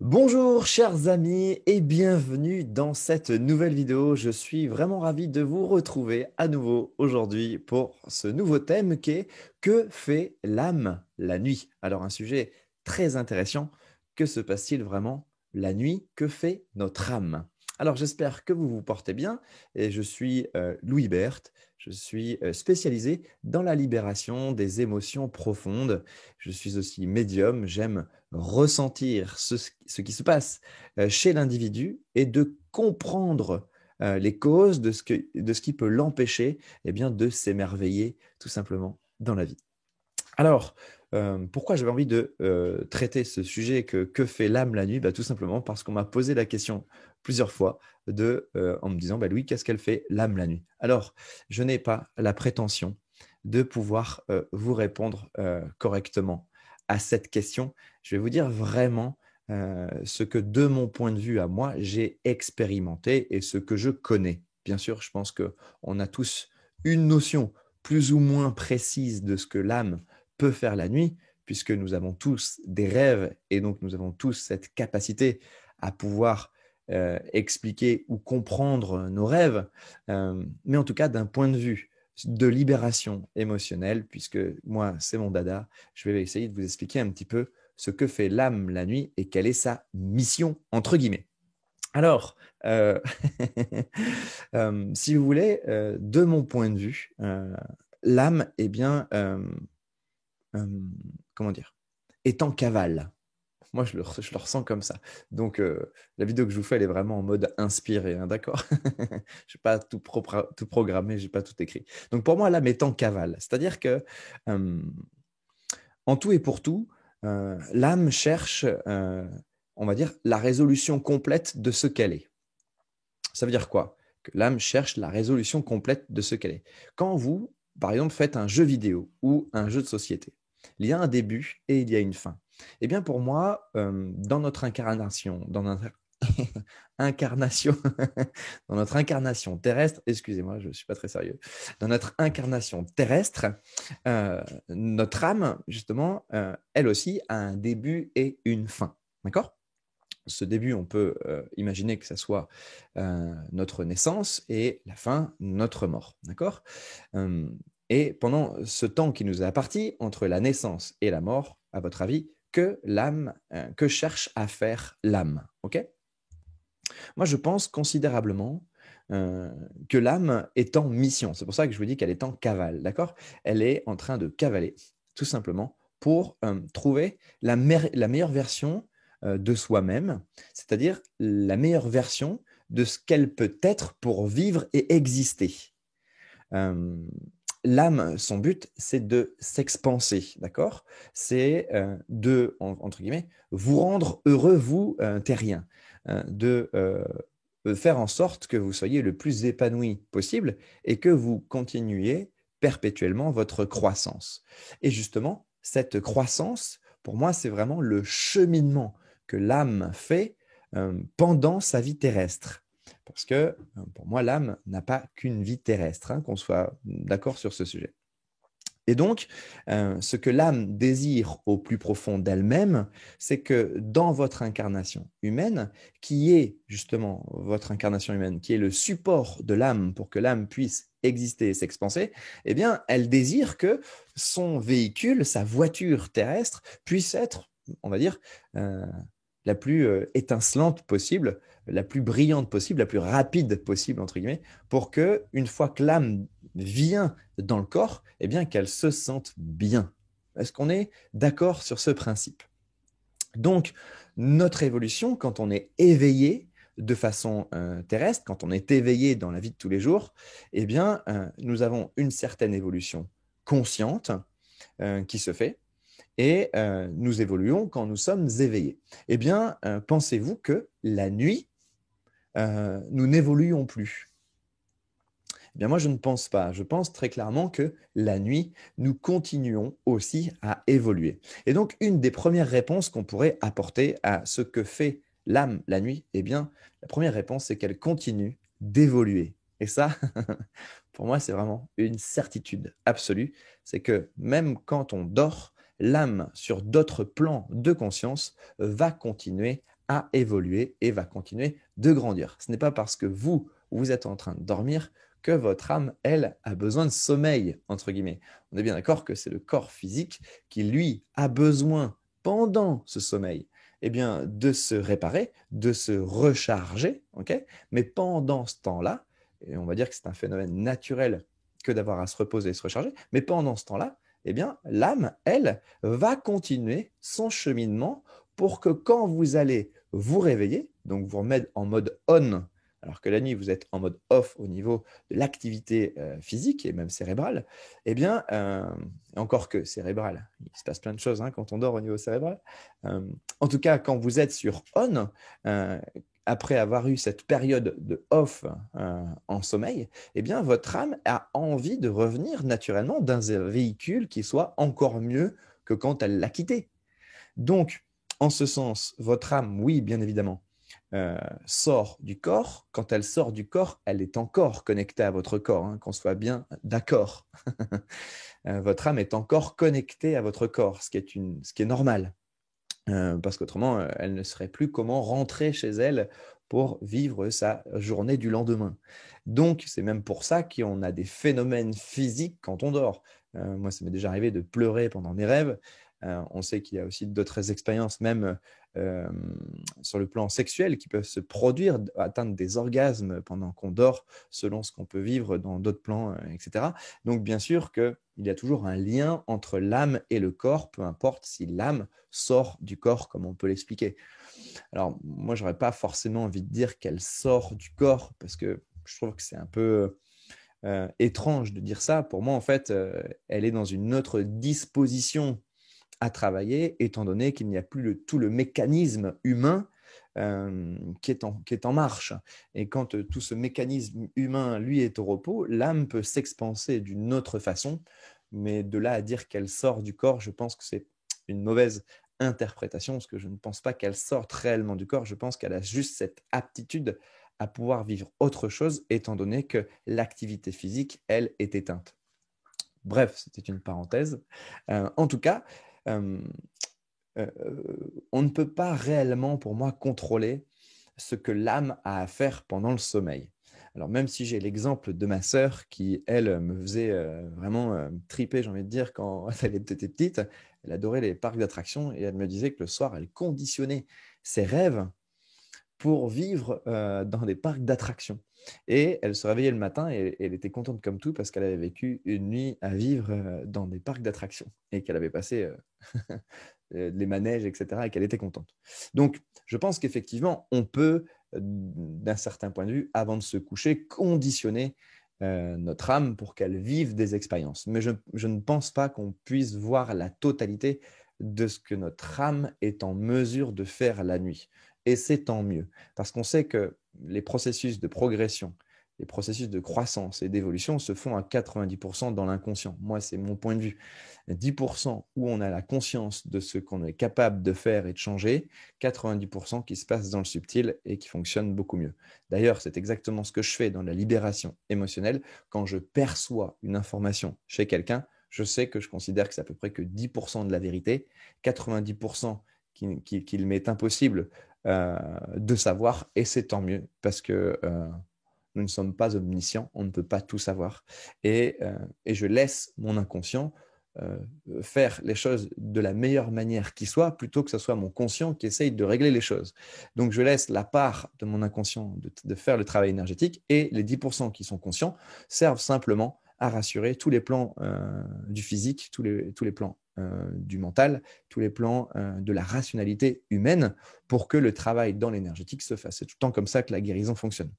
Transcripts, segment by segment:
Bonjour chers amis et bienvenue dans cette nouvelle vidéo. Je suis vraiment ravi de vous retrouver à nouveau aujourd'hui pour ce nouveau thème qui est que fait l'âme la nuit? Alors un sujet très intéressant. Que se passe-t-il vraiment la nuit? Que fait notre âme? Alors j'espère que vous vous portez bien et je suis Louis Berthe. Je suis spécialisé dans la libération des émotions profondes. Je suis aussi médium. J'aime ressentir ce qui se passe chez l'individu et de comprendre les causes de ce qui peut l'empêcher eh bien, de s'émerveiller tout simplement dans la vie. Alors, pourquoi j'avais envie de traiter ce sujet que fait l'âme la nuit? Tout simplement parce qu'on m'a posé la question plusieurs fois en me disant, Louis, qu'est-ce qu'elle fait l'âme la nuit? Alors, je n'ai pas la prétention de pouvoir vous répondre correctement à cette question. Je vais vous dire vraiment ce que de mon point de vue à moi, j'ai expérimenté et ce que je connais. Bien sûr, je pense qu'on a tous une notion plus ou moins précise de ce que l'âme peut faire la nuit, puisque nous avons tous des rêves et donc nous avons tous cette capacité à pouvoir expliquer ou comprendre nos rêves. Mais en tout cas, d'un point de vue de libération émotionnelle, puisque moi, c'est mon dada, je vais essayer de vous expliquer un petit peu ce que fait l'âme la nuit et quelle est sa mission, entre guillemets. Alors, si vous voulez, de mon point de vue, l'âme, eh bien, comment dire, est en cavale. Moi, je le ressens comme ça. Donc, la vidéo que je vous fais, elle est vraiment en mode inspiré, hein, d'accord? Je n'ai pas tout programmé, je n'ai pas tout écrit. Donc, pour moi, l'âme est en cavale. C'est-à-dire que, euh, en tout et pour tout, l'âme cherche, on va dire, la résolution complète de ce qu'elle est. Ça veut dire quoi? Que l'âme cherche la résolution complète de ce qu'elle est. Quand vous, par exemple, faites un jeu vidéo ou un jeu de société, il y a un début et il y a une fin. Eh bien, pour moi, dans notre incarnation, incarnation, dans notre incarnation terrestre, excusez-moi, je ne suis pas très sérieux, dans notre incarnation terrestre, notre âme, justement, elle aussi, a un début et une fin. D'accord? Ce début, on peut imaginer que ça soit notre naissance et la fin, notre mort. D'accord? Et pendant ce temps qui nous est imparti, entre la naissance et la mort, à votre avis, que cherche à faire l'âme? Ok? Moi, je pense considérablement que l'âme est en mission. C'est pour ça que je vous dis qu'elle est en cavale. D'accord? Elle est en train de cavaler, tout simplement, pour trouver la meilleure version de soi-même, c'est-à-dire la meilleure version de ce qu'elle peut être pour vivre et exister. Euh, L'âme, son but, c'est de s'expanser, d'accord? C'est entre guillemets, vous rendre heureux, vous, terriens, de faire en sorte que vous soyez le plus épanoui possible et que vous continuiez perpétuellement votre croissance. Et justement, cette croissance, pour moi, c'est vraiment le cheminement que l'âme fait pendant sa vie terrestre. Parce que pour moi, l'âme n'a pas qu'une vie terrestre, hein, qu'on soit d'accord sur ce sujet. Et donc, ce que l'âme désire au plus profond d'elle-même, c'est que dans votre incarnation humaine, qui est justement votre incarnation humaine, qui est le support de l'âme pour que l'âme puisse exister et s'expanser, eh bien, elle désire que son véhicule, sa voiture terrestre, puisse être, on va dire, la plus étincelante possible, la plus brillante possible, la plus rapide possible, entre guillemets, pour que, une fois que l'âme vient dans le corps, eh bien qu'elle se sente bien. Est-ce qu'on est d'accord sur ce principe? Donc, notre évolution, quand on est éveillé de façon terrestre, quand on est éveillé dans la vie de tous les jours, eh bien, nous avons une certaine évolution consciente qui se fait et nous évoluons quand nous sommes éveillés. Eh bien, pensez-vous que la nuit, nous n'évoluons plus? Eh bien, moi, je ne pense pas. Je pense très clairement que la nuit, nous continuons aussi à évoluer. Et donc, une des premières réponses qu'on pourrait apporter à ce que fait l'âme la nuit, eh bien, la première réponse, c'est qu'elle continue d'évoluer. Et ça, pour moi, c'est vraiment une certitude absolue. C'est que même quand on dort, l'âme, sur d'autres plans de conscience, va continuer à évoluer et va continuer de grandir. Ce n'est pas parce que vous êtes en train de dormir que votre âme, elle, a besoin de sommeil, entre guillemets. On est bien d'accord que c'est le corps physique qui, lui, a besoin, pendant ce sommeil, eh bien, de se réparer, de se recharger, ok. Mais pendant ce temps-là, et on va dire que c'est un phénomène naturel que d'avoir à se reposer et se recharger, mais pendant ce temps-là, eh bien, l'âme, elle, va continuer son cheminement pour que quand vous allez vous réveiller, donc vous remettre en mode on, alors que la nuit, vous êtes en mode off au niveau de l'activité physique et même cérébrale, eh bien, encore que cérébrale, il se passe plein de choses quand on dort au niveau cérébral. En tout cas, quand vous êtes sur on, après avoir eu cette période de off en sommeil, eh bien, votre âme a envie de revenir naturellement dans un véhicule qui soit encore mieux que quand elle l'a quitté. Donc, en ce sens, votre âme, oui, bien évidemment, sort du corps. Quand elle sort du corps, elle est encore connectée à votre corps, qu'on soit bien d'accord. Votre âme est encore connectée à votre corps, ce qui est normal. Parce qu'autrement, elle ne saurait plus comment rentrer chez elle pour vivre sa journée du lendemain. Donc, c'est même pour ça qu'on a des phénomènes physiques quand on dort. Moi, ça m'est déjà arrivé de pleurer pendant mes rêves. On sait qu'il y a aussi d'autres expériences, même sur le plan sexuel, qui peuvent se produire, atteindre des orgasmes pendant qu'on dort, selon ce qu'on peut vivre dans d'autres plans, etc. Donc, bien sûr qu'il y a toujours un lien entre l'âme et le corps, peu importe si l'âme sort du corps, comme on peut l'expliquer. Alors, moi, je n'aurais pas forcément envie de dire qu'elle sort du corps, parce que je trouve que c'est un peu étrange de dire ça. Pour moi, en fait, elle est dans une autre disposition à travailler, étant donné qu'il n'y a plus tout le mécanisme humain qui est en marche. Et quand tout ce mécanisme humain, lui, est au repos, l'âme peut s'expanser d'une autre façon. Mais de là à dire qu'elle sort du corps, je pense que c'est une mauvaise interprétation, parce que je ne pense pas qu'elle sorte réellement du corps. Je pense qu'elle a juste cette aptitude à pouvoir vivre autre chose, étant donné que l'activité physique, elle, est éteinte. Bref, c'était une parenthèse. En tout cas, euh, on ne peut pas réellement, pour moi, contrôler ce que l'âme a à faire pendant le sommeil. Alors, même si j'ai l'exemple de ma sœur qui, elle, me faisait vraiment triper, j'ai envie de dire, quand elle était petite, elle adorait les parcs d'attractions et elle me disait que le soir, elle conditionnait ses rêves pour vivre dans des parcs d'attractions. Et elle se réveillait le matin et elle était contente comme tout parce qu'elle avait vécu une nuit à vivre dans des parcs d'attractions et qu'elle avait passé les manèges, etc., et qu'elle était contente. Donc, je pense qu'effectivement, on peut, d'un certain point de vue, avant de se coucher, conditionner notre âme pour qu'elle vive des expériences. Mais je ne pense pas qu'on puisse voir la totalité de ce que notre âme est en mesure de faire la nuit. Et c'est tant mieux, parce qu'on sait que les processus de progression, les processus de croissance et d'évolution se font à 90% dans l'inconscient. Moi, c'est mon point de vue. 10% où on a la conscience de ce qu'on est capable de faire et de changer, 90% qui se passe dans le subtil et qui fonctionne beaucoup mieux. D'ailleurs, c'est exactement ce que je fais dans la libération émotionnelle. Quand je perçois une information chez quelqu'un, je sais que je considère que c'est à peu près que 10% de la vérité, 90% qu'il m'est impossible de savoir, et c'est tant mieux, parce que nous ne sommes pas omniscients, on ne peut pas tout savoir. Et je laisse mon inconscient faire les choses de la meilleure manière qui soit, plutôt que ce soit mon conscient qui essaye de régler les choses. Donc je laisse la part de mon inconscient de faire le travail énergétique, et les 10% qui sont conscients servent simplement à rassurer tous les plans du physique, tous les plans du mental, tous les plans de la rationalité humaine, pour que le travail dans l'énergétique se fasse. C'est tout le temps comme ça que la guérison fonctionne.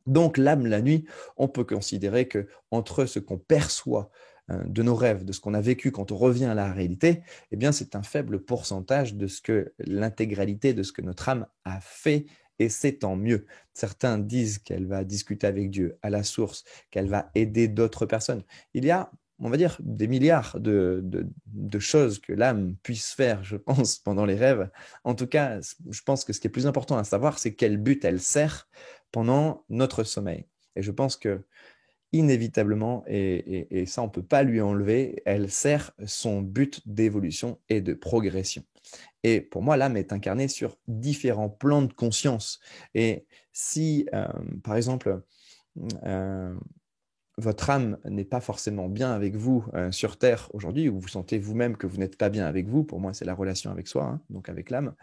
Donc l'âme, la nuit, on peut considérer que entre ce qu'on perçoit de nos rêves, de ce qu'on a vécu quand on revient à la réalité, eh bien c'est un faible pourcentage de ce que l'intégralité de ce que notre âme a fait, et c'est tant mieux. Certains disent qu'elle va discuter avec Dieu à la source, qu'elle va aider d'autres personnes. Il y a, on va dire, des milliards de choses que l'âme puisse faire, je pense, pendant les rêves. En tout cas, je pense que ce qui est plus important à savoir, c'est quel but elle sert pendant notre sommeil. Et je pense que inévitablement, et ça, on ne peut pas lui enlever, elle sert son but d'évolution et de progression. Et pour moi, l'âme est incarnée sur différents plans de conscience. Et si, par exemple, euh, votre âme n'est pas forcément bien avec vous sur Terre aujourd'hui, ou vous sentez vous-même que vous n'êtes pas bien avec vous, pour moi c'est la relation avec soi, hein, donc avec l'âme,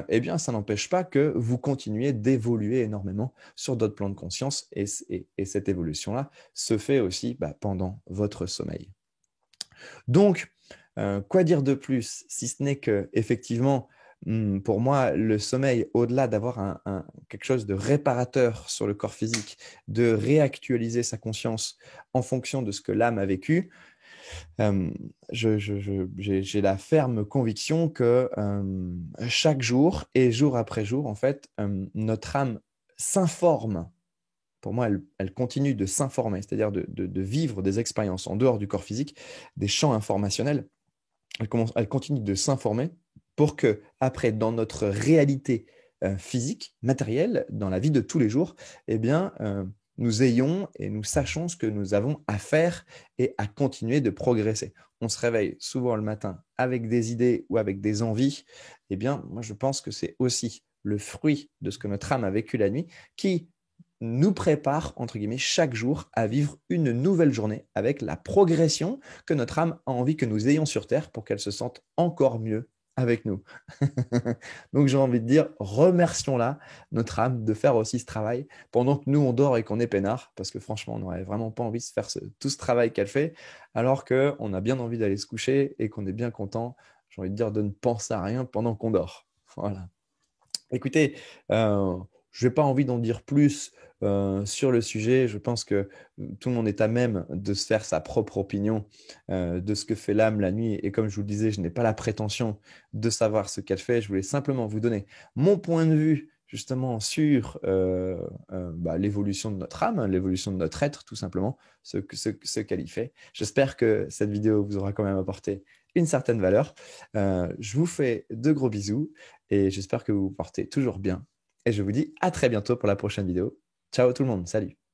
eh bien ça n'empêche pas que vous continuez d'évoluer énormément sur d'autres plans de conscience, et cette évolution-là se fait aussi pendant votre sommeil. Donc, quoi dire de plus, si ce n'est que, effectivement, pour moi, le sommeil, au-delà d'avoir quelque chose de réparateur sur le corps physique, de réactualiser sa conscience en fonction de ce que l'âme a vécu, j'ai la ferme conviction que chaque jour et jour après jour, en fait, notre âme s'informe. Pour moi, elle continue de s'informer, c'est-à-dire de vivre des expériences en dehors du corps physique, des champs informationnels. Elle continue de s'informer pour que, après, dans notre réalité physique, matérielle, dans la vie de tous les jours, eh bien, nous ayons et nous sachons ce que nous avons à faire et à continuer de progresser. On se réveille souvent le matin avec des idées ou avec des envies. Eh bien, moi, je pense que c'est aussi le fruit de ce que notre âme a vécu la nuit qui nous prépare, entre guillemets, chaque jour à vivre une nouvelle journée avec la progression que notre âme a envie que nous ayons sur Terre pour qu'elle se sente encore mieux avec nous. Donc j'ai envie de dire, remercions-la, notre âme, de faire aussi ce travail pendant que nous on dort et qu'on est peinard, parce que franchement on n'aurait vraiment pas envie de faire tout ce travail qu'elle fait, alors qu'on a bien envie d'aller se coucher et qu'on est bien content, j'ai envie de dire, de ne penser à rien pendant qu'on dort. Voilà. Écoutez, je n'ai pas envie d'en dire plus sur le sujet. Je pense que tout le monde est à même de se faire sa propre opinion de ce que fait l'âme la nuit. Et comme je vous le disais, je n'ai pas la prétention de savoir ce qu'elle fait. Je voulais simplement vous donner mon point de vue justement sur l'évolution de notre âme, l'évolution de notre être, tout simplement, ce qu'elle y fait. J'espère que cette vidéo vous aura quand même apporté une certaine valeur. Je vous fais de gros bisous et j'espère que vous vous portez toujours bien. Et je vous dis à très bientôt pour la prochaine vidéo. Ciao tout le monde, salut!